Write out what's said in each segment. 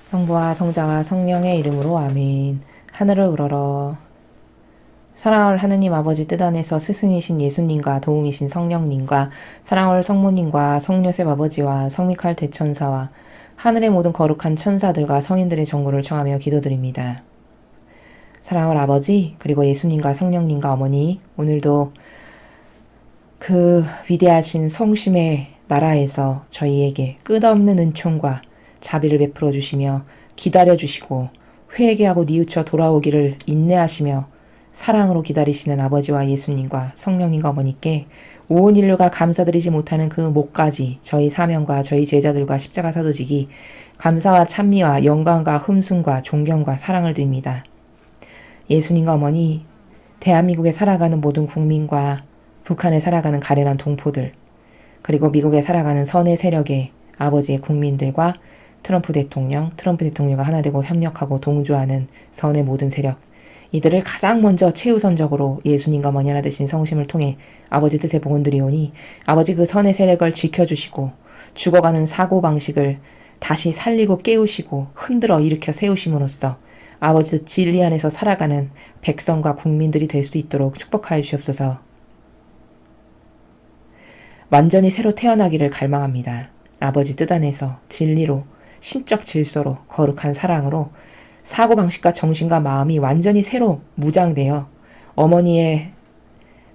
성부와 성자와 성령의 이름으로 아멘. 하늘을 우러러. 사랑할 하느님 아버지 뜻 안에서 스승이신 예수님과 도움이신 성령님과 사랑할 성모님과 성요셉 아버지와 성미칼 대천사와 하늘의 모든 거룩한 천사들과 성인들의 정고를 청하며 기도드립니다. 사랑할 아버지, 그리고 예수님과 성령님과 어머니, 오늘도 그 위대하신 성심의 나라에서 저희에게 끝없는 은총과 자비를 베풀어 주시며 기다려 주시고 회개하고 뉘우쳐 돌아오기를 인내하시며 사랑으로 기다리시는 아버지와 예수님과 성령님과 어머니께 온 인류가 감사드리지 못하는 그 목까지 저희 사명과 저희 제자들과 십자가 사도직이 감사와 찬미와 영광과 흠숭과 존경과 사랑을 드립니다. 예수님과 어머니, 대한민국에 살아가는 모든 국민과 북한에 살아가는 가련한 동포들, 그리고 미국에 살아가는 선의 세력의 아버지의 국민들과 트럼프 대통령과 하나 되고 협력하고 동조하는 선의 모든 세력, 이들을 가장 먼저 최우선적으로 예수님과 어머니 하나 되신 성심을 통해 아버지 뜻에 복원드리오니 아버지 그 선의 세력을 지켜주시고 죽어가는 사고방식을 다시 살리고 깨우시고 흔들어 일으켜 세우심으로써 아버지 뜻 진리 안에서 살아가는 백성과 국민들이 될 수 있도록 축복하여 주시옵소서. 완전히 새로 태어나기를 갈망합니다. 아버지 뜻 안에서 진리로 신적 질서로 거룩한 사랑으로 사고방식과 정신과 마음이 완전히 새로 무장되어 어머니의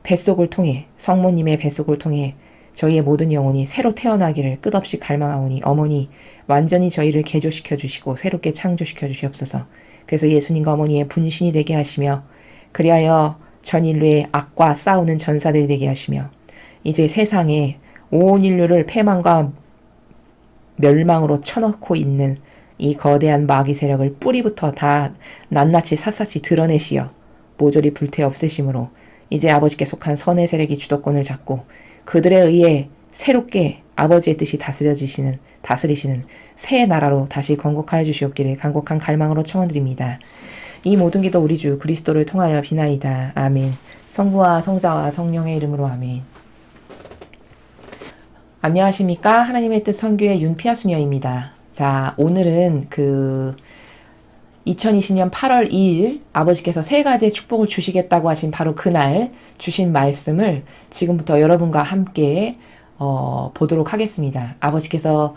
뱃속을 통해 성모님의 뱃속을 통해 저희의 모든 영혼이 새로 태어나기를 끝없이 갈망하오니 어머니 완전히 저희를 개조시켜 주시고 새롭게 창조시켜 주시옵소서. 그래서 예수님과 어머니의 분신이 되게 하시며 그리하여 전 인류의 악과 싸우는 전사들이 되게 하시며 이제 세상에 온 인류를 패망과 멸망으로 쳐넣고 있는 이 거대한 마귀 세력을 뿌리부터 다 낱낱이 샅샅이 드러내시어 모조리 불태 없애심으로 이제 아버지께 속한 선의 세력이 주도권을 잡고 그들에 의해 새롭게 아버지의 뜻이 다스리시는 새 나라로 다시 건국하여 주시옵기를 간곡한 갈망으로 청원드립니다. 이 모든 기도 우리 주 그리스도를 통하여 비나이다. 아멘. 성부와 성자와 성령의 이름으로 아멘. 안녕하십니까? 하나님의 뜻 선교의 윤피아 수녀입니다. 자, 오늘은 2020년 8월 2일 아버지께서 세 가지의 축복을 주시겠다고 하신 바로 그날 주신 말씀을 지금부터 여러분과 함께 보도록 하겠습니다. 아버지께서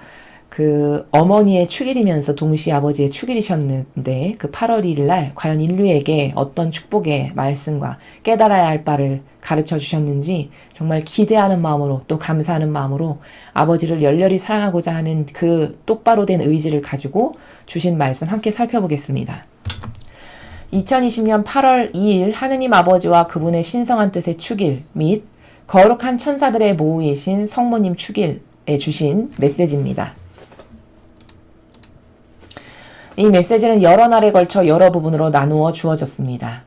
어머니의 축일이면서 동시에 아버지의 축일이셨는데 8월 2일 날 과연 인류에게 어떤 축복의 말씀과 깨달아야 할 바를 가르쳐 주셨는지 정말 기대하는 마음으로 또 감사하는 마음으로 아버지를 열렬히 사랑하고자 하는 그 똑바로 된 의지를 가지고 주신 말씀 함께 살펴보겠습니다. 2020년 8월 2일 하느님 아버지와 그분의 신성한 뜻의 축일 및 거룩한 천사들의 모후이신 성모님 축일에 주신 메시지입니다. 이 메시지는 여러 날에 걸쳐 여러 부분으로 나누어 주어졌습니다.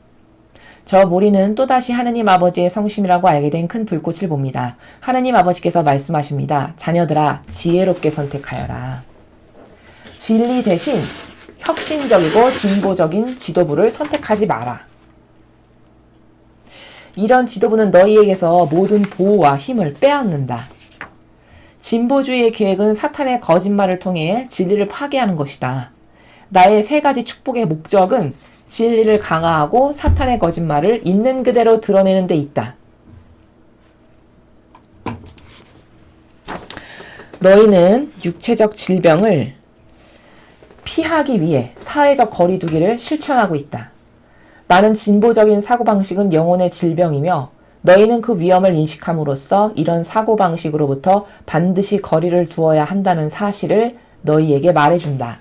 저 모리는 또다시 하느님 아버지의 성심이라고 알게 된 큰 불꽃을 봅니다. 하느님 아버지께서 말씀하십니다. 자녀들아, 지혜롭게 선택하여라. 진리 대신 혁신적이고 진보적인 지도부를 선택하지 마라. 이런 지도부는 너희에게서 모든 보호와 힘을 빼앗는다. 진보주의의 계획은 사탄의 거짓말을 통해 진리를 파괴하는 것이다. 나의 세 가지 축복의 목적은 진리를 강화하고 사탄의 거짓말을 있는 그대로 드러내는 데 있다. 너희는 육체적 질병을 피하기 위해 사회적 거리두기를 실천하고 있다. 나는 진보적인 사고방식은 영혼의 질병이며 너희는 그 위험을 인식함으로써 이런 사고방식으로부터 반드시 거리를 두어야 한다는 사실을 너희에게 말해준다.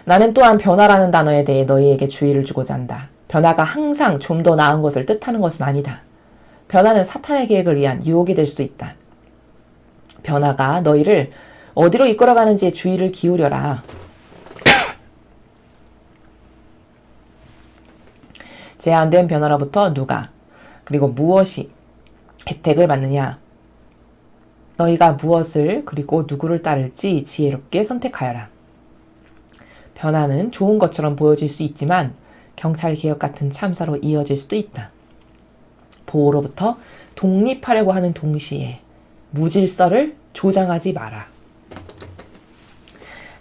나는 또한 변화라는 단어에 대해 너희에게 주의를 주고자 한다. 변화가 항상 좀 더 나은 것을 뜻하는 것은 아니다. 변화는 사탄의 계획을 위한 유혹이 될 수도 있다. 변화가 너희를 어디로 이끌어가는지에 주의를 기울여라. 제한된 변화로부터 누가 그리고 무엇이 혜택을 받느냐. 너희가 무엇을 그리고 누구를 따를지 지혜롭게 선택하여라. 변화는 좋은 것처럼 보여질 수 있지만 경찰개혁 같은 참사로 이어질 수도 있다. 보호로부터 독립하려고 하는 동시에 무질서를 조장하지 마라.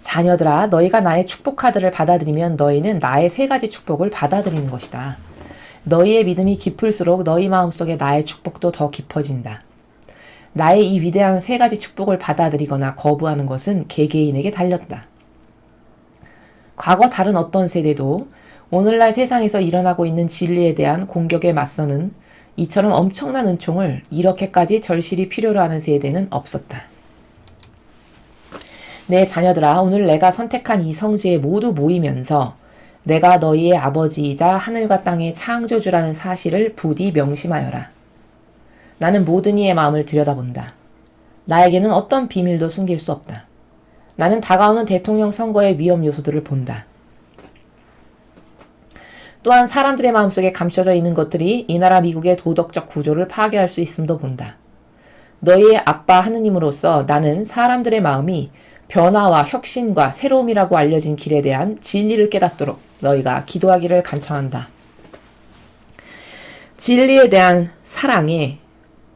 자녀들아, 너희가 나의 축복 카드를 받아들이면 너희는 나의 세 가지 축복을 받아들이는 것이다. 너희의 믿음이 깊을수록 너희 마음속에 나의 축복도 더 깊어진다. 나의 이 위대한 세 가지 축복을 받아들이거나 거부하는 것은 개개인에게 달렸다. 과거 다른 어떤 세대도 오늘날 세상에서 일어나고 있는 진리에 대한 공격에 맞서는 이처럼 엄청난 은총을 이렇게까지 절실히 필요로 하는 세대는 없었다. 내 자녀들아, 오늘 내가 선택한 이 성지에 모두 모이면서 내가 너희의 아버지이자 하늘과 땅의 창조주라는 사실을 부디 명심하여라. 나는 모든 이의 마음을 들여다본다. 나에게는 어떤 비밀도 숨길 수 없다. 나는 다가오는 대통령 선거의 위험 요소들을 본다. 또한 사람들의 마음속에 감춰져 있는 것들이 이 나라 미국의 도덕적 구조를 파괴할 수 있음도 본다. 너희의 아빠 하느님으로서 나는 사람들의 마음이 변화와 혁신과 새로움이라고 알려진 길에 대한 진리를 깨닫도록 너희가 기도하기를 간청한다. 진리에 대한 사랑에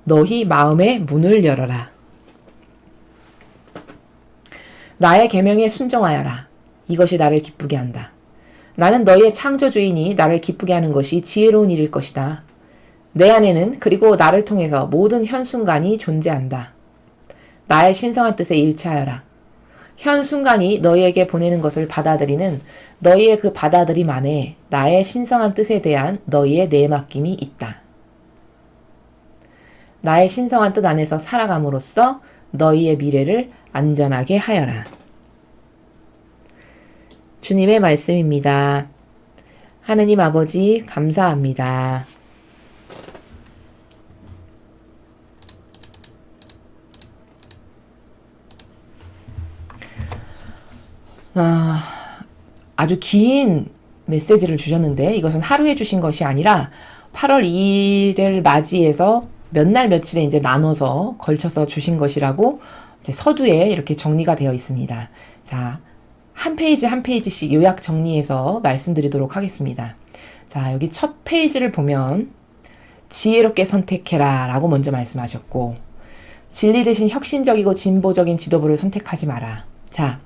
너희 마음의 문을 열어라. 나의 계명에 순종하여라. 이것이 나를 기쁘게 한다. 나는 너희의 창조주이니 나를 기쁘게 하는 것이 지혜로운 일일 것이다. 내 안에는 그리고 나를 통해서 모든 현순간이 존재한다. 나의 신성한 뜻에 일치하여라. 현순간이 너희에게 보내는 것을 받아들이는 너희의 그 받아들임 안에 나의 신성한 뜻에 대한 너희의 내맡김이 있다. 나의 신성한 뜻 안에서 살아감으로써 너희의 미래를 안전하게 하여라. 주님의 말씀입니다. 하느님 아버지, 감사합니다. 아주 긴 메시지를 주셨는데 이것은 하루에 주신 것이 아니라 8월 2일을 맞이해서 몇 날 며칠에 이제 나눠서 걸쳐서 주신 것이라고 이제 서두에 이렇게 정리가 되어 있습니다. 자, 한 페이지 한 페이지씩 요약 정리해서 말씀드리도록 하겠습니다. 자, 여기 첫 페이지를 보면 지혜롭게 선택해라 라고 먼저 말씀하셨고, 진리 대신 혁신적이고 진보적인 지도부를 선택하지 마라. 자,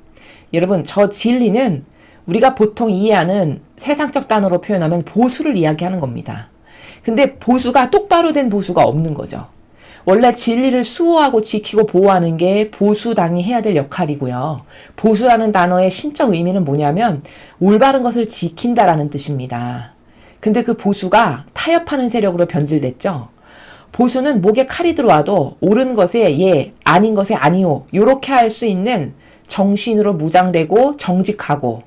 여러분, 저 진리는 우리가 보통 이해하는 세상적 단어로 표현하면 보수를 이야기하는 겁니다. 근데 보수가 똑바로 된 보수가 없는 거죠. 원래 진리를 수호하고 지키고 보호하는 게 보수당이 해야 될 역할이고요. 보수라는 단어의 신적 의미는 뭐냐면 올바른 것을 지킨다라는 뜻입니다. 근데 그 보수가 타협하는 세력으로 변질됐죠. 보수는 목에 칼이 들어와도 옳은 것에 예, 아닌 것에 아니오 요렇게 할 수 있는 정신으로 무장되고 정직하고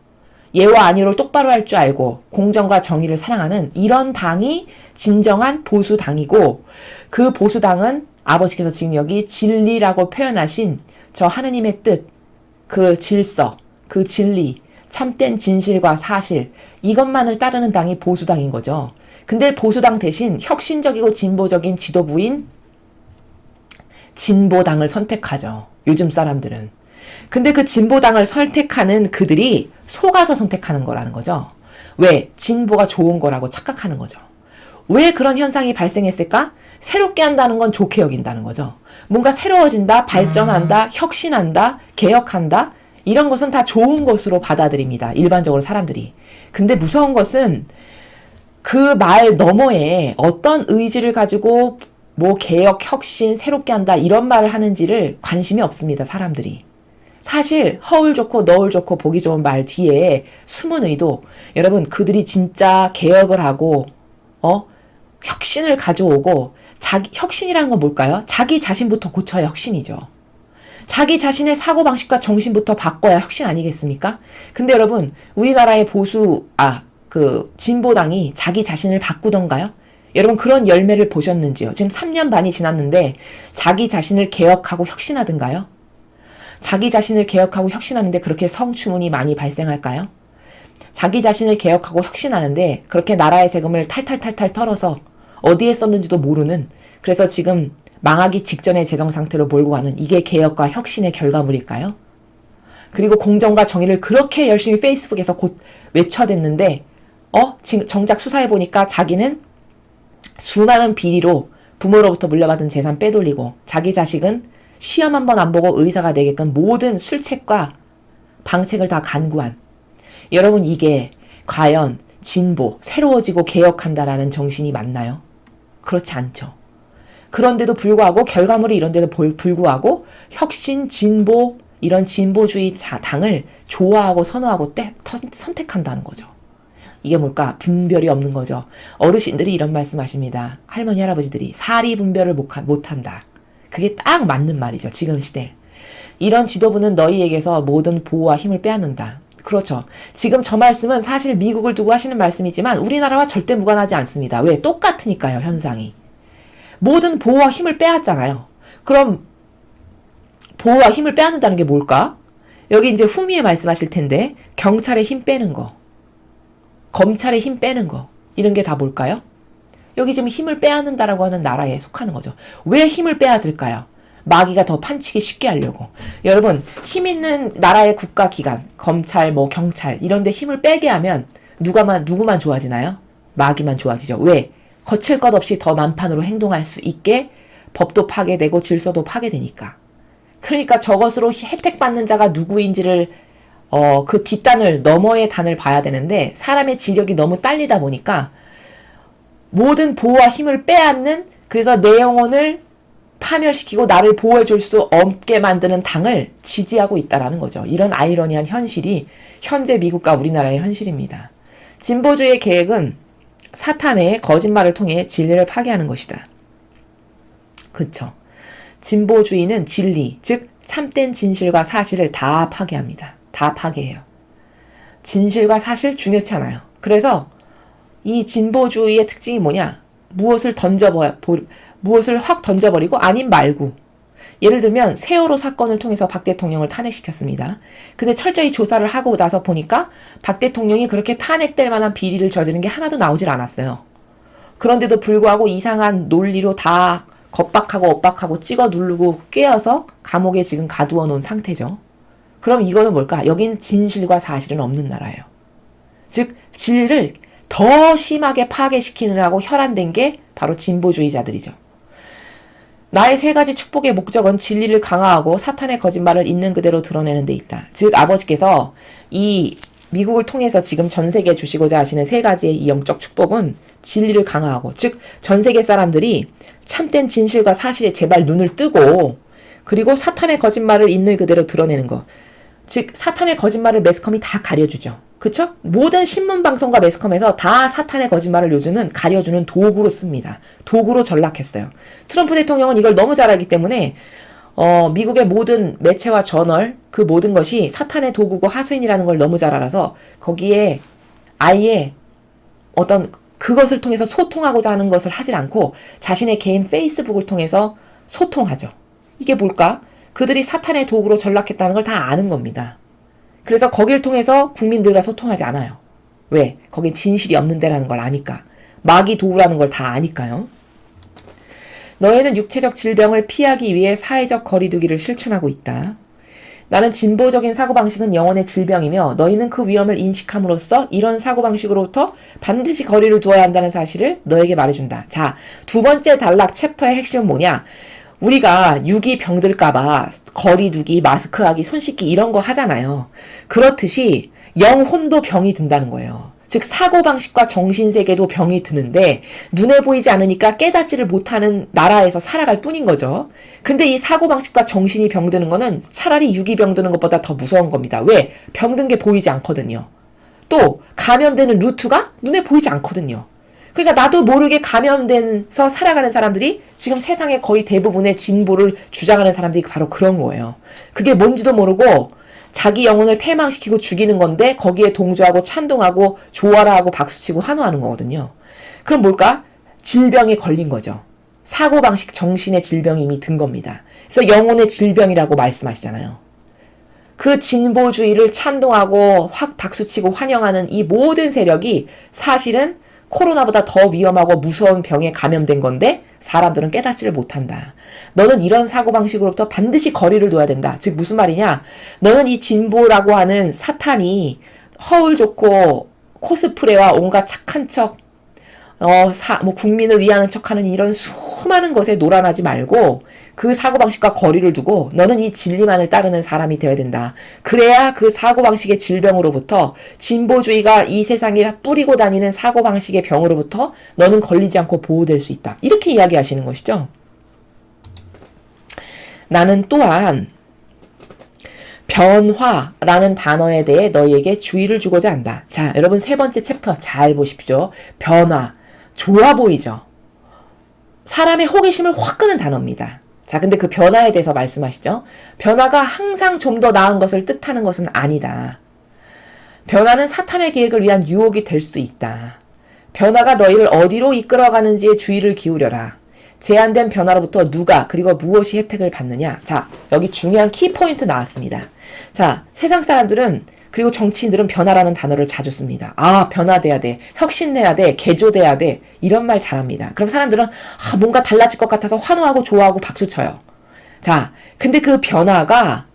예와 아니오를 똑바로 할 줄 알고 공정과 정의를 사랑하는 이런 당이 진정한 보수당이고, 그 보수당은 아버지께서 지금 여기 진리라고 표현하신 저 하느님의 뜻, 그 질서, 그 진리, 참된 진실과 사실, 이것만을 따르는 당이 보수당인 거죠. 근데 보수당 대신 혁신적이고 진보적인 지도부인 진보당을 선택하죠. 요즘 사람들은. 근데 그 진보당을 선택하는 그들이 속아서 선택하는 거라는 거죠. 왜? 진보가 좋은 거라고 착각하는 거죠. 왜 그런 현상이 발생했을까? 새롭게 한다는 건 좋게 여긴다는 거죠. 뭔가 새로워진다, 발전한다, 혁신한다, 개혁한다, 이런 것은 다 좋은 것으로 받아들입니다. 일반적으로 사람들이. 근데 무서운 것은 그 말 너머에 어떤 의지를 가지고 뭐 개혁, 혁신, 새롭게 한다 이런 말을 하는지를 관심이 없습니다. 사람들이. 사실 허울 좋고 너울 좋고 보기 좋은 말 뒤에 숨은 의도, 여러분 그들이 진짜 개혁을 하고 혁신을 가져오고, 혁신이라는 건 뭘까요? 자기 자신부터 고쳐야 혁신이죠. 자기 자신의 사고방식과 정신부터 바꿔야 혁신 아니겠습니까? 근데 여러분, 우리나라의 진보당이 자기 자신을 바꾸던가요? 여러분 그런 열매를 보셨는지요? 지금 3년 반이 지났는데 자기 자신을 개혁하고 혁신하던가요? 자기 자신을 개혁하고 혁신하는데 그렇게 성추문이 많이 발생할까요? 자기 자신을 개혁하고 혁신하는데 그렇게 나라의 세금을 탈탈탈탈 털어서 어디에 썼는지도 모르는, 그래서 지금 망하기 직전의 재정 상태로 몰고 가는, 이게 개혁과 혁신의 결과물일까요? 그리고 공정과 정의를 그렇게 열심히 페이스북에서 곧 외쳐댔는데 지금 정작 수사해보니까 자기는 수많은 비리로 부모로부터 물려받은 재산 빼돌리고, 자기 자식은 시험 한 번 안 보고 의사가 되게끔 모든 술책과 방책을 다 간구한. 여러분 이게 과연 진보, 새로워지고 개혁한다라는 정신이 맞나요? 그렇지 않죠. 그런데도 불구하고 결과물이 이런데도 불구하고 혁신, 진보 이런 진보주의 당을 좋아하고 선호하고 선택한다는 거죠. 이게 뭘까? 분별이 없는 거죠. 어르신들이 이런 말씀하십니다. 할머니, 할아버지들이 사리 분별을 못한다. 그게 딱 맞는 말이죠. 지금 시대. 이런 지도부는 너희에게서 모든 보호와 힘을 빼앗는다. 그렇죠. 지금 저 말씀은 사실 미국을 두고 하시는 말씀이지만 우리나라와 절대 무관하지 않습니다. 왜? 똑같으니까요. 현상이. 모든 보호와 힘을 빼앗잖아요. 그럼 보호와 힘을 빼앗는다는 게 뭘까? 여기 이제 후미에 말씀하실 텐데 경찰의 힘 빼는 거, 검찰의 힘 빼는 거 이런 게 다 뭘까요? 여기 지금 힘을 빼앗는다라고 하는 나라에 속하는 거죠. 왜 힘을 빼앗을까요? 마귀가 더 판치기 쉽게 하려고. 여러분 힘 있는 나라의 국가기관, 검찰, 경찰 이런 데 힘을 빼게 하면 누구만 좋아지나요? 마귀만 좋아지죠. 왜? 거칠 것 없이 더 만판으로 행동할 수 있게 법도 파괴되고 질서도 파괴되니까. 그러니까 저것으로 혜택받는 자가 누구인지를 그 뒷단을 너머의 단을 봐야 되는데 사람의 지력이 너무 딸리다 보니까 모든 보호와 힘을 빼앗는 그래서 내 영혼을 파멸시키고 나를 보호해줄 수 없게 만드는 당을 지지하고 있다라는 거죠. 이런 아이러니한 현실이 현재 미국과 우리나라의 현실입니다. 진보주의의 계획은 사탄의 거짓말을 통해 진리를 파괴하는 것이다. 그쵸. 진보주의는 진리, 즉 참된 진실과 사실을 다 파괴합니다. 다 파괴해요. 진실과 사실 중요치 않아요. 그래서 이 진보주의의 특징이 뭐냐? 무엇을 확 던져버리고 아님 말고. 예를 들면 세월호 사건을 통해서 박 대통령을 탄핵시켰습니다. 근데 철저히 조사를 하고 나서 보니까 박 대통령이 그렇게 탄핵될 만한 비리를 저지른 게 하나도 나오질 않았어요. 그런데도 불구하고 이상한 논리로 다 겁박하고 엇박하고 찍어 누르고 꿰어서 감옥에 지금 가두어 놓은 상태죠. 그럼 이거는 뭘까? 여긴 진실과 사실은 없는 나라예요. 즉 진리를 더 심하게 파괴시키느라고 혈안된 게 바로 진보주의자들이죠. 나의 세 가지 축복의 목적은 진리를 강화하고 사탄의 거짓말을 있는 그대로 드러내는 데 있다. 즉 아버지께서 이 미국을 통해서 지금 전 세계에 주시고자 하시는 세 가지의 이 영적 축복은 진리를 강화하고 즉 전 세계 사람들이 참된 진실과 사실에 제발 눈을 뜨고 그리고 사탄의 거짓말을 있는 그대로 드러내는 것. 즉 사탄의 거짓말을 매스컴이 다 가려주죠. 그쵸? 모든 신문방송과 매스컴에서 다 사탄의 거짓말을 요즘은 가려주는 도구로 씁니다. 도구로 전락했어요. 트럼프 대통령은 이걸 너무 잘 알기 때문에 미국의 모든 매체와 저널 그 모든 것이 사탄의 도구고 하수인이라는 걸 너무 잘 알아서 거기에 아예 어떤 그것을 통해서 소통하고자 하는 것을 하질 않고 자신의 개인 페이스북을 통해서 소통하죠. 이게 뭘까? 그들이 사탄의 도구로 전락했다는 걸 다 아는 겁니다. 그래서 거길 통해서 국민들과 소통하지 않아요. 왜? 거긴 진실이 없는 데라는 걸 아니까. 마귀 도구라는 걸 다 아니까요. 너희는 육체적 질병을 피하기 위해 사회적 거리두기를 실천하고 있다. 나는 진보적인 사고방식은 영혼의 질병이며 너희는 그 위험을 인식함으로써 이런 사고방식으로부터 반드시 거리를 두어야 한다는 사실을 너에게 말해준다. 자, 두 번째 단락 챕터의 핵심은 뭐냐? 우리가 유기 병들까봐 거리두기, 마스크하기, 손 씻기 이런 거 하잖아요. 그렇듯이 영혼도 병이 든다는 거예요. 즉 사고방식과 정신세계도 병이 드는데 눈에 보이지 않으니까 깨닫지를 못하는 나라에서 살아갈 뿐인 거죠. 근데 이 사고방식과 정신이 병드는 거는 차라리 유기병 드는 것보다 더 무서운 겁니다. 왜? 병든 게 보이지 않거든요. 또 감염되는 루트가 눈에 보이지 않거든요. 그러니까 나도 모르게 감염돼서 살아가는 사람들이 지금 세상의 거의 대부분의 진보를 주장하는 사람들이 바로 그런 거예요. 그게 뭔지도 모르고 자기 영혼을 패망시키고 죽이는 건데 거기에 동조하고 찬동하고 좋아라 하고 박수치고 환호하는 거거든요. 그럼 뭘까? 질병에 걸린 거죠. 사고방식 정신의 질병이 이미 든 겁니다. 그래서 영혼의 질병이라고 말씀하시잖아요. 그 진보주의를 찬동하고 확 박수치고 환영하는 이 모든 세력이 사실은 코로나보다 더 위험하고 무서운 병에 감염된 건데 사람들은 깨닫지를 못한다. 너는 이런 사고방식으로부터 반드시 거리를 둬야 된다. 즉 무슨 말이냐? 너는 이 진보라고 하는 사탄이 허울 좋고 코스프레와 온갖 착한 척 국민을 위하는 척하는 이런 수많은 것에 놀아나지 말고 그 사고방식과 거리를 두고 너는 이 진리만을 따르는 사람이 되어야 된다. 그래야 그 사고방식의 질병으로부터 진보주의가 이 세상에 뿌리고 다니는 사고방식의 병으로부터 너는 걸리지 않고 보호될 수 있다. 이렇게 이야기하시는 것이죠. 나는 또한 변화라는 단어에 대해 너희에게 주의를 주고자 한다. 자, 여러분 세 번째 챕터 잘 보십시오. 변화. 좋아 보이죠? 사람의 호기심을 확 끄는 단어입니다. 자, 근데 그 변화에 대해서 말씀하시죠. 변화가 항상 좀 더 나은 것을 뜻하는 것은 아니다. 변화는 사탄의 계획을 위한 유혹이 될 수도 있다. 변화가 너희를 어디로 이끌어가는지에 주의를 기울여라. 제한된 변화로부터 누가 그리고 무엇이 혜택을 받느냐. 자, 여기 중요한 키포인트 나왔습니다. 자, 세상 사람들은 그리고 정치인들은 변화라는 단어를 자주 씁니다. 아, 변화돼야 돼. 혁신돼야 돼. 개조돼야 돼. 이런 말 잘합니다. 그럼 사람들은 뭔가 달라질 것 같아서 환호하고 좋아하고 박수쳐요. 자, 근데 그 변화가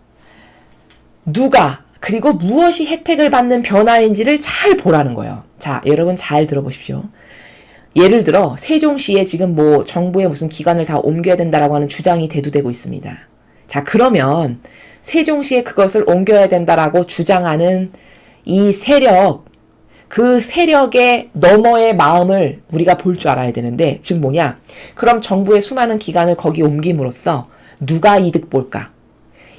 누가 그리고 무엇이 혜택을 받는 변화인지를 잘 보라는 거예요. 자, 여러분 잘 들어보십시오. 예를 들어 세종시에 지금 뭐 정부의 무슨 기관을 다 옮겨야 된다라고 하는 주장이 대두되고 있습니다. 자, 그러면 세종시에 그것을 옮겨야 된다라고 주장하는 이 세력, 그 세력의 너머의 마음을 우리가 볼 줄 알아야 되는데, 즉 뭐냐? 그럼 정부의 수많은 기관을 거기 옮김으로써 누가 이득 볼까?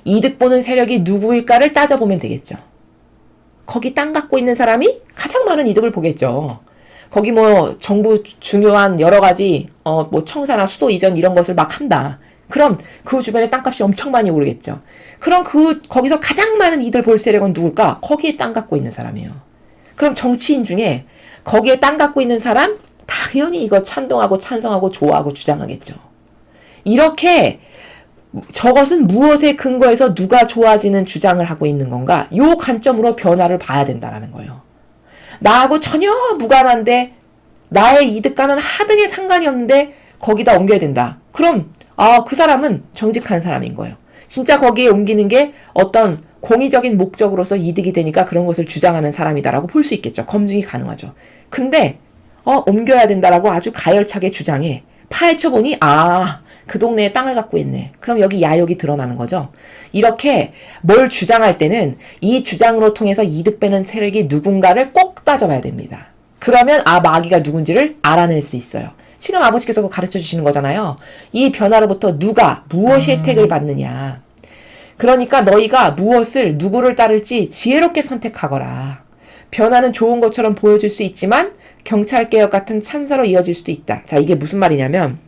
이득 보는 세력이 누구일까를 따져보면 되겠죠. 거기 땅 갖고 있는 사람이 가장 많은 이득을 보겠죠. 거기 뭐 정부 중요한 여러 가지 뭐 청사나 수도 이전 이런 것을 막 한다. 그럼 그 주변에 땅값이 엄청 많이 오르겠죠. 그럼 거기서 가장 많은 이득을 볼 세력은 누굴까? 거기에 땅 갖고 있는 사람이에요. 그럼 정치인 중에 거기에 땅 갖고 있는 사람 당연히 이거 찬동하고 찬성하고 좋아하고 주장하겠죠. 이렇게 저것은 무엇에 근거해서 누가 좋아지는 주장을 하고 있는 건가? 요 관점으로 변화를 봐야 된다는 거예요. 나하고 전혀 무관한데 나의 이득과는 하등의 상관이 없는데 거기다 옮겨야 된다. 그럼 그 사람은 정직한 사람인 거예요. 진짜 거기에 옮기는 게 어떤 공의적인 목적으로서 이득이 되니까 그런 것을 주장하는 사람이다라고 볼 수 있겠죠. 검증이 가능하죠. 근데 옮겨야 된다라고 아주 가열차게 주장해. 파헤쳐보니 그 동네에 땅을 갖고 있네. 그럼 여기 야욕이 드러나는 거죠. 이렇게 뭘 주장할 때는 이 주장으로 통해서 이득 빼는 세력이 누군가를 꼭 따져봐야 됩니다. 그러면 마귀가 누군지를 알아낼 수 있어요. 지금 아버지께서 가르쳐 주시는 거잖아요. 이 변화로부터 누가 무엇이 혜택을 받느냐. 그러니까 너희가 누구를 따를지 지혜롭게 선택하거라. 변화는 좋은 것처럼 보여질 수 있지만 경찰개혁 같은 참사로 이어질 수도 있다. 자, 이게 무슨 말이냐면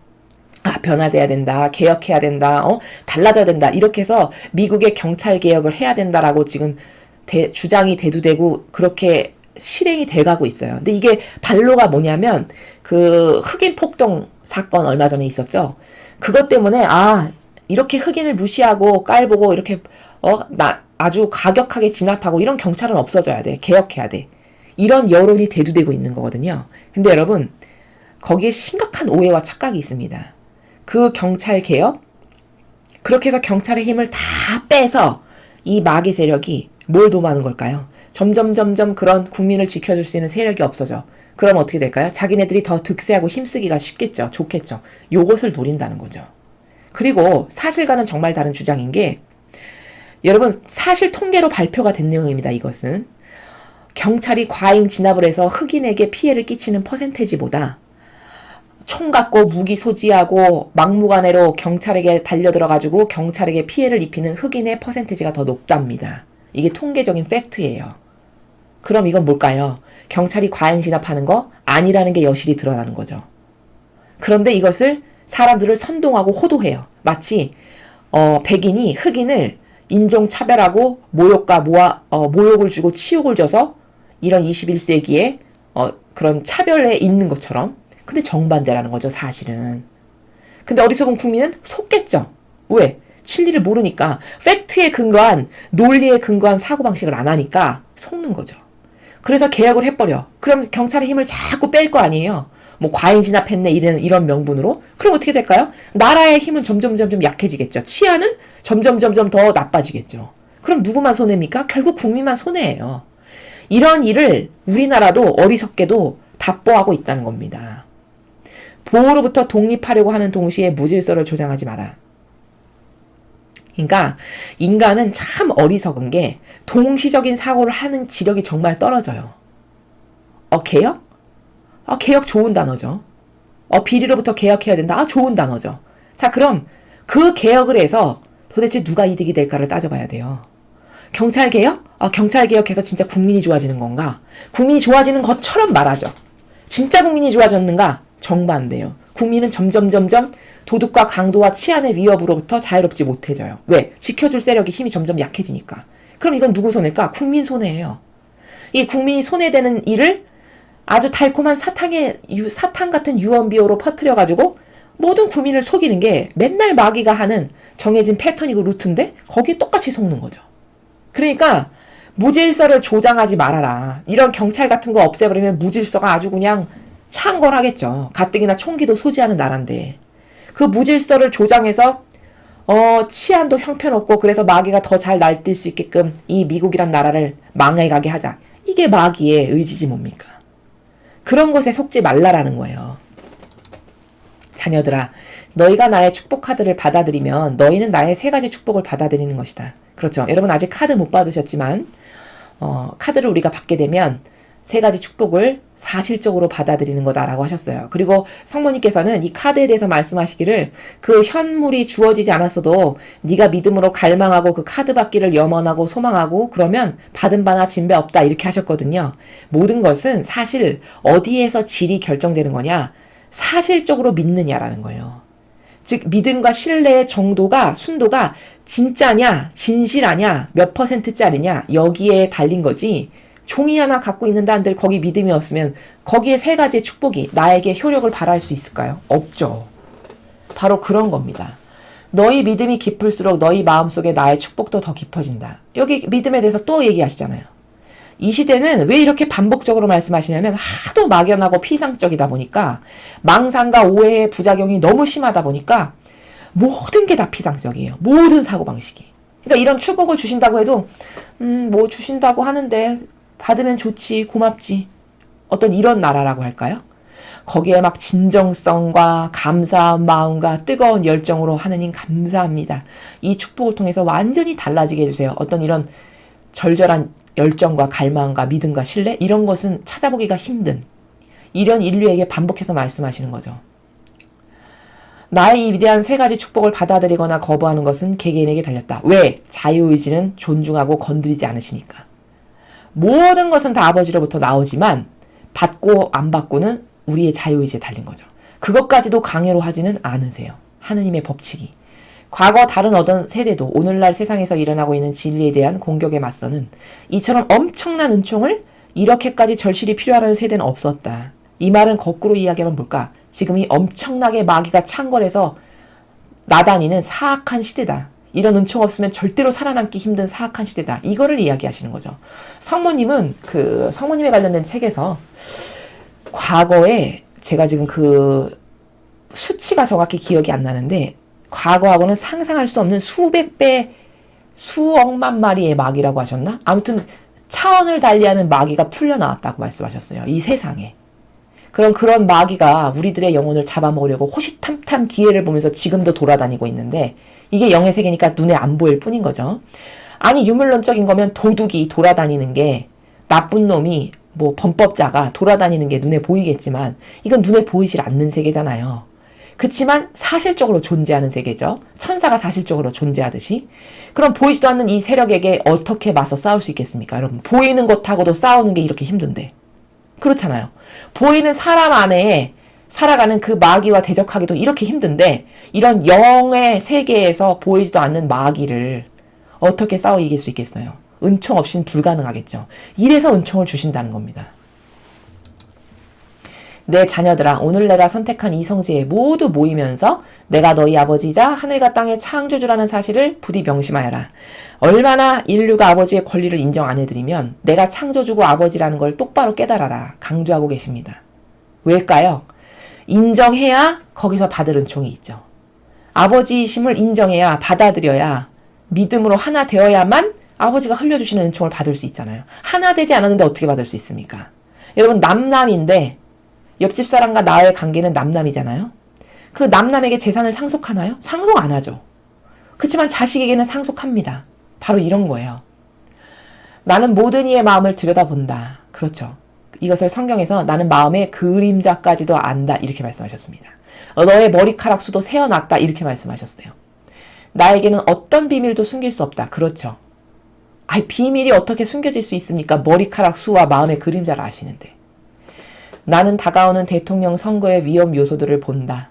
변화돼야 된다. 개혁해야 된다. 달라져야 된다. 이렇게 해서 미국의 경찰개혁을 해야 된다라고 지금 주장이 대두되고 그렇게 실행이 돼가고 있어요. 근데 이게 반로가 뭐냐면 그 흑인 폭동 사건 얼마 전에 있었죠. 그것 때문에 이렇게 흑인을 무시하고 깔보고 이렇게 아주 가격하게 진압하고 이런 경찰은 없어져야 돼. 개혁해야 돼. 이런 여론이 대두되고 있는 거거든요. 근데 여러분 거기에 심각한 오해와 착각이 있습니다. 그 경찰 개혁, 그렇게 해서 경찰의 힘을 다 빼서 이 마귀 세력이 뭘 도모하는 걸까요? 점점 그런 국민을 지켜줄 수 있는 세력이 없어져. 그럼 어떻게 될까요? 자기네들이 더 득세하고 힘쓰기가 쉽겠죠. 좋겠죠. 요것을 노린다는 거죠. 그리고 사실과는 정말 다른 주장인 게, 여러분 사실 통계로 발표가 된 내용입니다. 이것은 경찰이 과잉 진압을 해서 흑인에게 피해를 끼치는 퍼센테이지보다 총 갖고 무기 소지하고 막무가내로 경찰에게 달려들어가지고 경찰에게 피해를 입히는 흑인의 퍼센테이지가 더 높답니다. 이게 통계적인 팩트예요. 그럼 이건 뭘까요? 경찰이 과잉 진압하는 거 아니라는 게 여실히 드러나는 거죠. 그런데 이것을 사람들을 선동하고 호도해요. 마치 백인이 흑인을 인종차별하고 모욕을 주고 치욕을 줘서 이런 21세기에 그런 차별에 있는 것처럼. 근데 정반대라는 거죠, 사실은. 근데 어리석은 국민은 속겠죠. 왜? 진리를 모르니까, 팩트에 근거한, 논리에 근거한 사고방식을 안 하니까 속는 거죠. 그래서 개혁을 해버려. 그럼 경찰의 힘을 자꾸 뺄 거 아니에요. 뭐 과잉 진압했네 이런 명분으로. 그럼 어떻게 될까요? 나라의 힘은 점점 약해지겠죠. 치안은 점점 더 나빠지겠죠. 그럼 누구만 손해입니까? 결국 국민만 손해예요. 이런 일을 우리나라도 어리석게도 답보하고 있다는 겁니다. 보호로부터 독립하려고 하는 동시에 무질서를 조장하지 마라. 그러니까 인간은 참 어리석은 게 동시적인 사고를 하는 지력이 정말 떨어져요. 개혁? 개혁 좋은 단어죠. 비리로부터 개혁해야 된다. 좋은 단어죠. 자, 그럼 그 개혁을 해서 도대체 누가 이득이 될까를 따져봐야 돼요. 경찰 개혁? 경찰 개혁해서 진짜 국민이 좋아지는 건가? 국민이 좋아지는 것처럼 말하죠. 진짜 국민이 좋아졌는가? 정반대요. 국민은 점점 도둑과 강도와 치안의 위협으로부터 자유롭지 못해져요. 왜? 지켜줄 세력이 힘이 점점 약해지니까. 그럼 이건 누구 손해일까? 국민 손해예요. 이 국민이 손해되는 일을 아주 달콤한 사탕 같은 유언비어로 퍼뜨려가지고 모든 국민을 속이는 게 맨날 마귀가 하는 정해진 패턴이고 루트인데 거기에 똑같이 속는 거죠. 그러니까 무질서를 조장하지 말아라. 이런 경찰 같은 거 없애버리면 무질서가 아주 그냥 창궐하겠죠. 가뜩이나 총기도 소지하는 나라인데. 그 무질서를 조장해서 치안도 형편없고 그래서 마귀가 더 잘 날뛸 수 있게끔 이 미국이란 나라를 망해가게 하자. 이게 마귀의 의지지 뭡니까? 그런 것에 속지 말라라는 거예요. 자녀들아, 너희가 나의 축복 카드를 받아들이면 너희는 나의 3가지 축복을 받아들이는 것이다. 그렇죠. 여러분 아직 카드 못 받으셨지만 카드를 우리가 받게 되면 3가지 축복을 사실적으로 받아들이는 거다라고 하셨어요. 그리고 성모님께서는 이 카드에 대해서 말씀하시기를 그 현물이 주어지지 않았어도 네가 믿음으로 갈망하고 그 카드 받기를 염원하고 소망하고 그러면 받은 바나 진배 없다 이렇게 하셨거든요. 모든 것은 사실 어디에서 질이 결정되는 거냐? 사실적으로 믿느냐라는 거예요. 즉 믿음과 신뢰의 정도가 순도가 진짜냐 진실하냐 몇 %짜리냐 여기에 달린 거지. 종이 하나 갖고 있는데 한들 거기 믿음이 없으면 거기에 3가지의 축복이 나에게 효력을 발휘할 수 있을까요? 없죠. 바로 그런 겁니다. 너희 믿음이 깊을수록 너희 마음속에 나의 축복도 더 깊어진다. 여기 믿음에 대해서 또 얘기하시잖아요. 이 시대는 왜 이렇게 반복적으로 말씀하시냐면 하도 막연하고 피상적이다 보니까 망상과 오해의 부작용이 너무 심하다 보니까 모든 게 다 피상적이에요. 모든 사고방식이. 그러니까 이런 축복을 주신다고 해도 뭐 주신다고 하는데 받으면 좋지 고맙지 어떤 이런 나라라고 할까요? 거기에 막 진정성과 감사한 마음과 뜨거운 열정으로 하느님 감사합니다. 이 축복을 통해서 완전히 달라지게 해주세요. 어떤 이런 절절한 열정과 갈망과 믿음과 신뢰 이런 것은 찾아보기가 힘든 이런 인류에게 반복해서 말씀하시는 거죠. 나의 이 위대한 3가지 축복을 받아들이거나 거부하는 것은 개개인에게 달렸다. 왜? 자유의지는 존중하고 건드리지 않으시니까. 모든 것은 다 아버지로부터 나오지만 받고 안 받고는 우리의 자유의지에 달린 거죠. 그것까지도 강요로 하지는 않으세요. 하느님의 법칙이. 과거 다른 어떤 세대도 오늘날 세상에서 일어나고 있는 진리에 대한 공격에 맞서는 이처럼 엄청난 은총을 이렇게까지 절실히 필요하는 세대는 없었다. 이 말은 거꾸로 이야기하면 뭘까? 지금이 엄청나게 마귀가 창궐해서 나다니는 사악한 시대다. 이런 은총 없으면 절대로 살아남기 힘든 사악한 시대다. 이거를 이야기하시는 거죠. 성모님은 그 성모님에 관련된 책에서 과거에 제가 지금 그 수치가 정확히 기억이 안 나는데 과거하고는 상상할 수 없는 수백 배, 수억만 마리의 마귀라고 하셨나? 아무튼 차원을 달리하는 마귀가 풀려나왔다고 말씀하셨어요. 이 세상에. 그런 마귀가 우리들의 영혼을 잡아먹으려고 호시탐탐 기회를 보면서 지금도 돌아다니고 있는데 이게 영의 세계니까 눈에 안 보일 뿐인 거죠. 아니 유물론적인 거면 도둑이 돌아다니는 게 나쁜 놈이 뭐 범법자가 돌아다니는 게 눈에 보이겠지만 이건 눈에 보이질 않는 세계잖아요. 그치만 사실적으로 존재하는 세계죠. 천사가 사실적으로 존재하듯이. 그럼 보이지도 않는 이 세력에게 어떻게 맞서 싸울 수 있겠습니까? 여러분 보이는 것하고도 싸우는 게 이렇게 힘든데. 그렇잖아요. 보이는 사람 안에 살아가는 그 마귀와 대적하기도 이렇게 힘든데 이런 영의 세계에서 보이지도 않는 마귀를 어떻게 싸워 이길 수 있겠어요? 은총 없이는 불가능하겠죠. 이래서 은총을 주신다는 겁니다. 내 자녀들아 오늘 내가 선택한 이 성지에 모두 모이면서 내가 너희 아버지이자 하늘과 땅의 창조주라는 사실을 부디 명심하여라. 얼마나 인류가 아버지의 권리를 인정 안 해드리면 내가 창조주고 아버지라는 걸 똑바로 깨달아라. 강조하고 계십니다. 왜일까요? 인정해야 거기서 받을 은총이 있죠. 아버지이심을 인정해야 받아들여야 믿음으로 하나 되어야만 아버지가 흘려주시는 은총을 받을 수 있잖아요. 하나 되지 않았는데 어떻게 받을 수 있습니까? 여러분 남남인데 옆집 사람과 나의 관계는 남남이잖아요. 그 남남에게 재산을 상속하나요? 상속 안 하죠. 그렇지만 자식에게는 상속합니다. 바로 이런 거예요. 나는 모든 이의 마음을 들여다본다. 그렇죠. 이것을 성경에서 나는 마음의 그림자까지도 안다. 이렇게 말씀하셨습니다. 너의 머리카락 수도 세어났다. 이렇게 말씀하셨어요. 나에게는 어떤 비밀도 숨길 수 없다. 그렇죠. 비밀이 어떻게 숨겨질 수 있습니까? 머리카락 수와 마음의 그림자를 아시는데. 나는 다가오는 대통령 선거의 위험 요소들을 본다.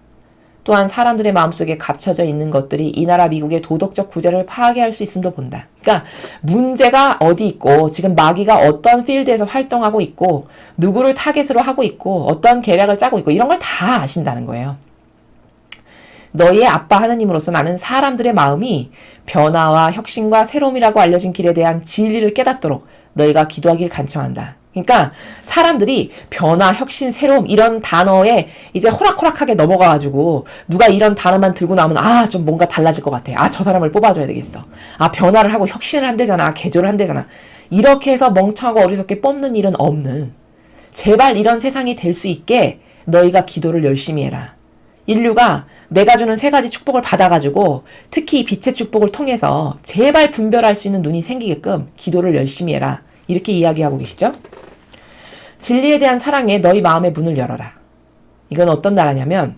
또한 사람들의 마음속에 감춰져 있는 것들이 이 나라 미국의 도덕적 구조를 파괴할 수 있음도 본다. 그러니까 문제가 어디 있고 지금 마귀가 어떤 필드에서 활동하고 있고 누구를 타겟으로 하고 있고 어떤 계략을 짜고 있고 이런 걸 다 아신다는 거예요. 너희의 아빠 하느님으로서 나는 사람들의 마음이 변화와 혁신과 새로움이라고 알려진 길에 대한 진리를 깨닫도록 너희가 기도하길 간청한다. 그러니까 사람들이 변화, 혁신, 새로움 이런 단어에 이제 호락호락하게 넘어가가지고 누가 이런 단어만 들고 나오면 좀 뭔가 달라질 것 같아. 저 사람을 뽑아줘야 되겠어. 변화를 하고 혁신을 한대잖아. 개조를 한대잖아. 이렇게 해서 멍청하고 어리석게 뽑는 일은 없는, 제발 이런 세상이 될 수 있게 너희가 기도를 열심히 해라. 인류가 내가 주는 3가지 축복을 받아가지고 특히 이 빛의 축복을 통해서 제발 분별할 수 있는 눈이 생기게끔 기도를 열심히 해라. 이렇게 이야기하고 계시죠? 진리에 대한 사랑에 너희 마음의 문을 열어라. 이건 어떤 나라냐면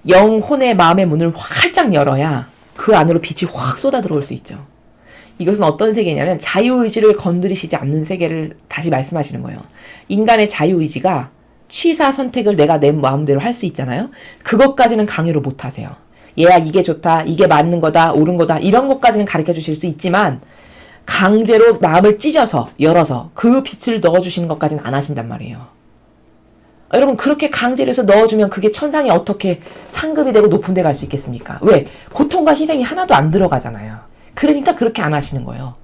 영혼의 마음의 문을 활짝 열어야 그 안으로 빛이 확 쏟아 들어올 수 있죠. 이것은 어떤 세계냐면 자유의지를 건드리시지 않는 세계를 다시 말씀하시는 거예요. 인간의 자유의지가 취사 선택을 내가 내 마음대로 할 수 있잖아요. 그것까지는 강요를 못 하세요. 얘야 이게 좋다, 이게 맞는 거다, 옳은 거다 이런 것까지는 가르쳐 주실 수 있지만 강제로 마음을 찢어서 열어서 그 빛을 넣어주시는 것까지는 안 하신단 말이에요. 여러분 그렇게 강제로 해서 넣어주면 그게 천상이 어떻게 상급이 되고 높은 데 갈 수 있겠습니까? 왜? 고통과 희생이 하나도 안 들어가잖아요. 그러니까 그렇게 안 하시는 거예요.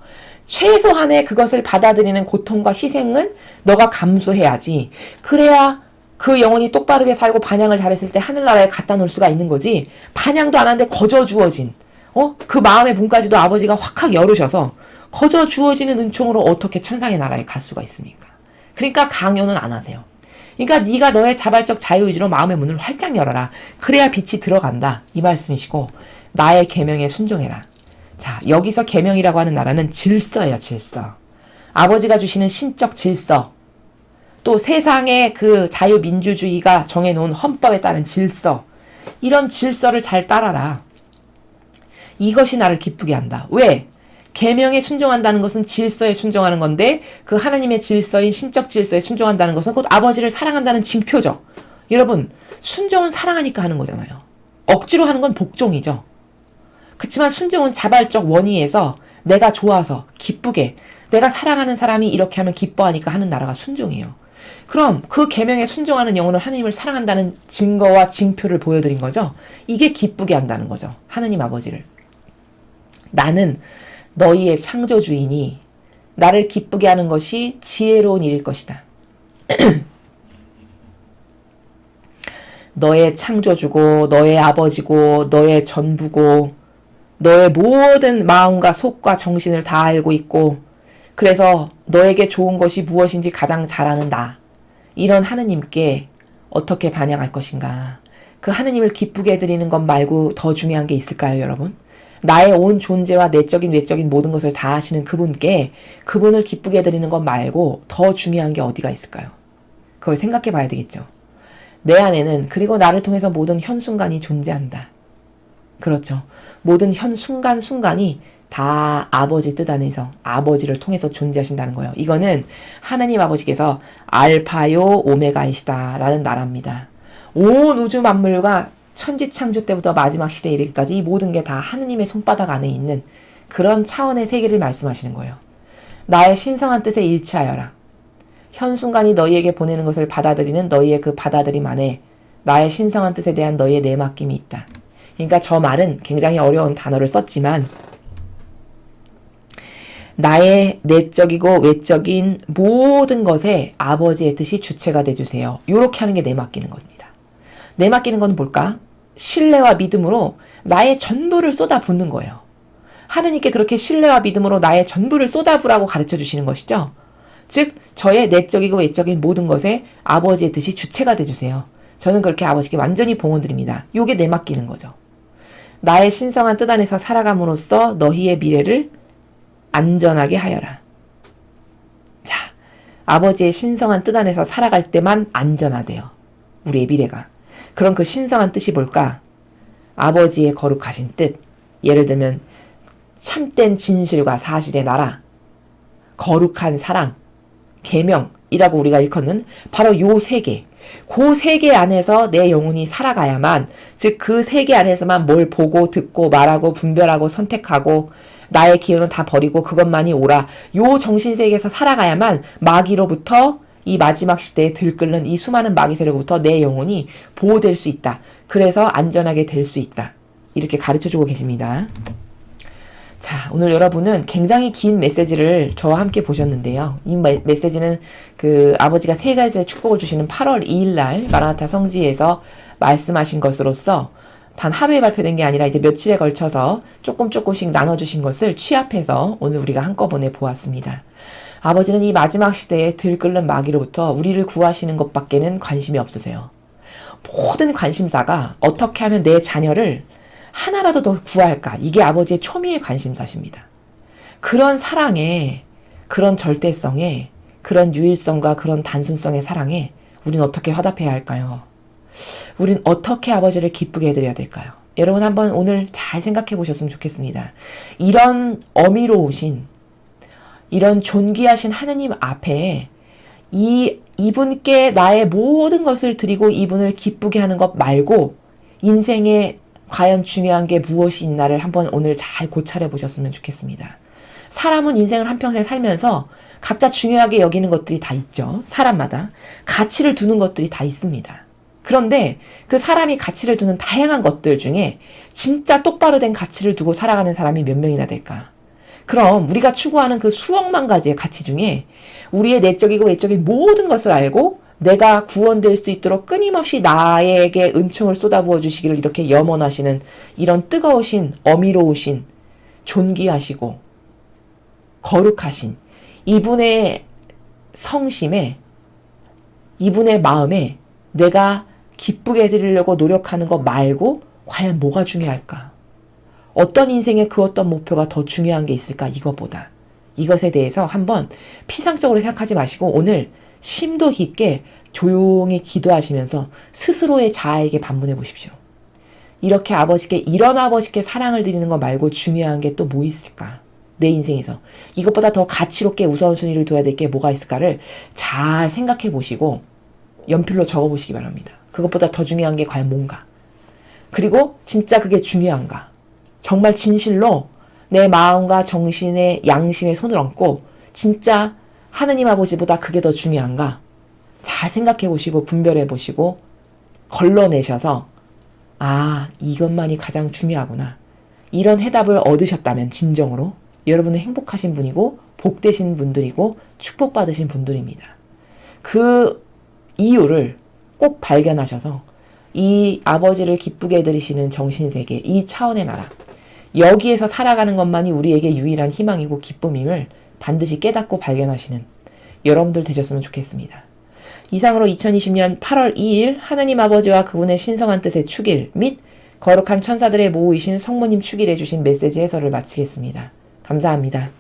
최소한의 그것을 받아들이는 고통과 희생을 너가 감수해야지. 그래야 그 영혼이 똑바르게 살고 반향을 잘했을 때 하늘나라에 갖다 놓을 수가 있는 거지. 반향도 안 하는데 거저 주어진 그 마음의 문까지도 아버지가 확확 열으셔서 거저 주어지는 은총으로 어떻게 천상의 나라에 갈 수가 있습니까? 그러니까 강요는 안 하세요. 그러니까 네가 너의 자발적 자유의지로 마음의 문을 활짝 열어라. 그래야 빛이 들어간다. 이 말씀이시고 나의 계명에 순종해라. 자, 여기서 계명이라고 하는 나라는 질서예요. 질서. 아버지가 주시는 신적 질서. 또 세상의 그 자유민주주의가 정해놓은 헌법에 따른 질서. 이런 질서를 잘 따라라. 이것이 나를 기쁘게 한다. 왜? 계명에 순종한다는 것은 질서에 순종하는 건데 그 하나님의 질서인 신적 질서에 순종한다는 것은 곧 아버지를 사랑한다는 징표죠. 여러분 순종은 사랑하니까 하는 거잖아요. 억지로 하는 건 복종이죠. 그렇지만 순종은 자발적 원의에서 내가 좋아서 기쁘게 내가 사랑하는 사람이 이렇게 하면 기뻐하니까 하는 나라가 순종이에요. 그럼 그 계명에 순종하는 영혼은 하나님을 사랑한다는 증거와 징표를 보여드린 거죠. 이게 기쁘게 한다는 거죠. 하나님 아버지를. 나는 너희의 창조주이니 나를 기쁘게 하는 것이 지혜로운 일일 것이다. 너의 창조주고 너의 아버지고 너의 전부고 너의 모든 마음과 속과 정신을 다 알고 있고 그래서 너에게 좋은 것이 무엇인지 가장 잘 아는 나. 이런 하느님께 어떻게 반향할 것인가. 그 하느님을 기쁘게 해드리는 것 말고 더 중요한 게 있을까요, 여러분? 나의 온 존재와 내적인 외적인 모든 것을 다 하시는 그분께 그분을 기쁘게 해드리는 것 말고 더 중요한 게 어디가 있을까요? 그걸 생각해 봐야 되겠죠. 내 안에는 그리고 나를 통해서 모든 현순간이 존재한다. 그렇죠. 모든 현순간순간이 다 아버지 뜻 안에서 아버지를 통해서 존재하신다는 거예요. 이거는 하나님 아버지께서 알파요 오메가이시다 라는 나라입니다. 온 우주 만물과 천지창조 때부터 마지막 시대에 이르기까지 이 모든 게 다 하느님의 손바닥 안에 있는 그런 차원의 세계를 말씀하시는 거예요. 나의 신성한 뜻에 일치하여라. 현순간이 너희에게 보내는 것을 받아들이는 너희의 그 받아들임 안에 나의 신성한 뜻에 대한 너희의 내맡김이 있다. 그러니까 저 말은 굉장히 어려운 단어를 썼지만 나의 내적이고 외적인 모든 것에 아버지의 뜻이 주체가 돼주세요. 이렇게 하는 게 내맡기는 겁니다. 내맡기는 건 뭘까? 신뢰와 믿음으로 나의 전부를 쏟아붓는 거예요. 하느님께 그렇게 신뢰와 믿음으로 나의 전부를 쏟아부라고 가르쳐 주시는 것이죠. 즉 저의 내적이고 외적인 모든 것에 아버지의 뜻이 주체가 돼주세요. 저는 그렇게 아버지께 완전히 봉헌드립니다. 요게 내맡기는 거죠. 나의 신성한 뜻 안에서 살아감으로써 너희의 미래를 안전하게 하여라. 자, 아버지의 신성한 뜻 안에서 살아갈 때만 안전하대요. 우리의 미래가. 그럼 그 신성한 뜻이 뭘까? 아버지의 거룩하신 뜻. 예를 들면 참된 진실과 사실의 나라, 거룩한 사랑, 계명이라고 우리가 일컫는 바로 요 세 개. 그 세 개 안에서 내 영혼이 살아가야만, 즉 그 세 개 안에서만 뭘 보고 듣고 말하고 분별하고 선택하고 나의 기운은 다 버리고 그것만이 옳아. 요 정신세계에서 살아가야만 마귀로부터, 이 마지막 시대에 들끓는 이 수많은 마귀 세력으로부터 내 영혼이 보호될 수 있다. 그래서 안전하게 될 수 있다. 이렇게 가르쳐주고 계십니다. 자, 오늘 여러분은 굉장히 긴 메시지를 저와 함께 보셨는데요. 이 메시지는 그 아버지가 세 가지의 축복을 주시는 8월 2일 날 마라나타 성지에서 말씀하신 것으로서 단 하루에 발표된 게 아니라 이제 며칠에 걸쳐서 조금씩 나눠주신 것을 취합해서 오늘 우리가 한꺼번에 보았습니다. 아버지는 이 마지막 시대에 들끓는 마귀로부터 우리를 구하시는 것밖에는 관심이 없으세요. 모든 관심사가 어떻게 하면 내 자녀를 하나라도 더 구할까? 이게 아버지의 초미의 관심사십니다. 그런 사랑에, 그런 절대성에, 그런 유일성과 그런 단순성의 사랑에 우린 어떻게 화답해야 할까요? 우린 어떻게 아버지를 기쁘게 해드려야 될까요? 여러분 한번 오늘 잘 생각해 보셨으면 좋겠습니다. 이런 어미로우신, 이런 존귀하신 하느님 앞에 이분께 나의 모든 것을 드리고 이분을 기쁘게 하는 것 말고 인생에 과연 중요한 게 무엇이 있나를 한번 오늘 잘 고찰해 보셨으면 좋겠습니다. 사람은 인생을 한평생 살면서 각자 중요하게 여기는 것들이 다 있죠. 사람마다. 가치를 두는 것들이 다 있습니다. 그런데 그 사람이 가치를 두는 다양한 것들 중에 진짜 똑바로 된 가치를 두고 살아가는 사람이 몇 명이나 될까? 그럼 우리가 추구하는 그 수억만 가지의 가치 중에 우리의 내적이고 외적인 모든 것을 알고 내가 구원될 수 있도록 끊임없이 나에게 은총을 쏟아부어 주시기를 이렇게 염원하시는 이런 뜨거우신, 어미로우신, 존귀하시고 거룩하신 이분의 성심에, 이분의 마음에 내가 기쁘게 해드리려고 노력하는 것 말고 과연 뭐가 중요할까? 어떤 인생의 그 어떤 목표가 더 중요한 게 있을까? 이것보다. 이것에 대해서 한번 피상적으로 생각하지 마시고 오늘 심도 깊게 조용히 기도하시면서 스스로의 자아에게 반문해 보십시오. 이렇게 아버지께, 이런 아버지께 사랑을 드리는 것 말고 중요한 게 또 뭐 있을까? 내 인생에서. 이것보다 더 가치롭게 우선순위를 둬야 될 게 뭐가 있을까를 잘 생각해 보시고 연필로 적어 보시기 바랍니다. 그것보다 더 중요한 게 과연 뭔가? 그리고 진짜 그게 중요한가? 정말 진실로 내 마음과 정신의 양심에 손을 얹고 진짜 하느님 아버지보다 그게 더 중요한가? 잘 생각해 보시고 분별해 보시고 걸러내셔서 아, 이것만이 가장 중요하구나. 이런 해답을 얻으셨다면 진정으로 여러분은 행복하신 분이고 복되신 분들이고 축복받으신 분들입니다. 그 이유를 꼭 발견하셔서 이 아버지를 기쁘게 해드리시는 정신세계, 이 차원의 나라, 여기에서 살아가는 것만이 우리에게 유일한 희망이고 기쁨임을 반드시 깨닫고 발견하시는 여러분들 되셨으면 좋겠습니다. 이상으로 2020년 8월 2일 하느님 아버지와 그분의 신성한 뜻의 축일 및 거룩한 천사들의 모우이신 성모님 축일해 주신 메시지 해설을 마치겠습니다. 감사합니다.